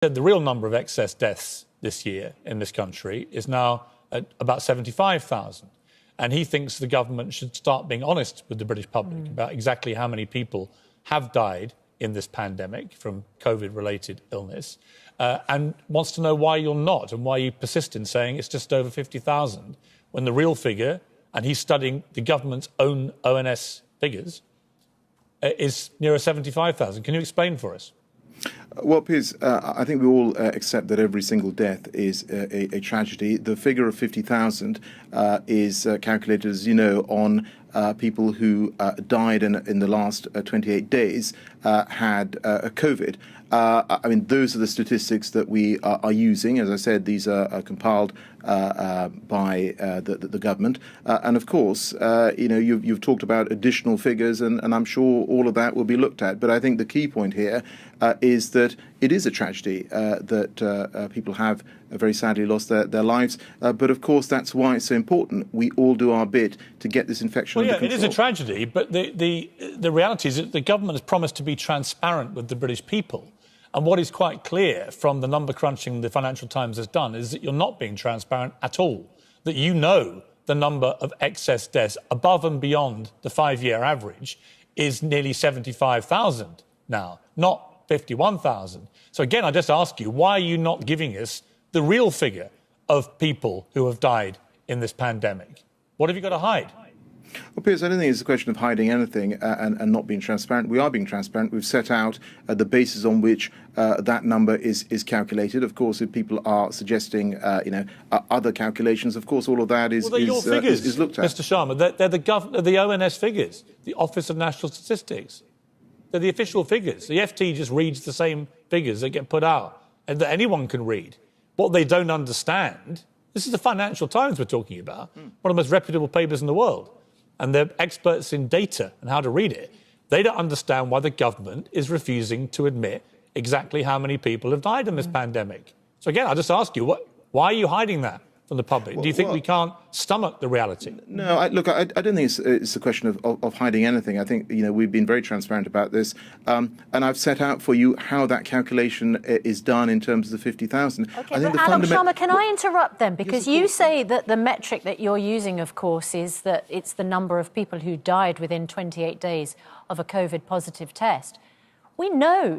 said the real number of excess deaths this year in this country is now at about 75,000. And he thinks the government should start being honest with the British public about exactly how many people have died in this pandemic from COVID-related illness, and wants to know why you're not and why you persist in saying it's just over 50,000 when the real figure, and he's studying the government's own ONS figures, is nearer 75,000. Can you explain for us? Well, Piers, I think we all accept that every single death is a tragedy. The figure of 50,000 is calculated, as you know, on people who died in the last 28 days had COVID. I mean, those are the statistics that we are using. As I said, these are compiled by the government. And of course, you've talked about additional figures, and I'm sure all of that will be looked at. But I think the key point here is that it is a tragedy that people have very sadly lost their lives. But of course, that's why it's so important. We all do our bit to get this infection under control. It is a tragedy, but the reality is that the government has promised to be transparent with the British people. And what is quite clear from the number crunching the Financial Times has done is that you're not being transparent at all, that you know the number of excess deaths above and beyond the 5-year average is nearly 75,000 now, not 51,000. So again, I just ask you, why are you not giving us the real figure of people who have died in this pandemic? What have you got to hide? Well, Piers, I don't think it's a question of hiding anything and not being transparent. We are being transparent. We've set out the basis on which that number is calculated. Of course, if people are suggesting, other calculations, of course, all of that is looked at. Mr. Sharma, they're the ONS figures, the Office of National Statistics. They're the official figures. The FT just reads the same figures that get put out and that anyone can read. What they don't understand, this is the Financial Times we're talking about, one of the most reputable papers in the world. And they're experts in data and how to read it. They don't understand why the government is refusing to admit exactly how many people have died in this pandemic. So again, I just ask you, why are you hiding that from the public? Do you think we can't stomach the reality? No, I don't think it's a question of hiding anything. I think, we've been very transparent about this. And I've set out for you how that calculation is done in terms of the 50,000. OK, but Alok, Sharma, can I interrupt then? Because you say that the metric that you're using, of course, is that it's the number of people who died within 28 days of a COVID positive test. We know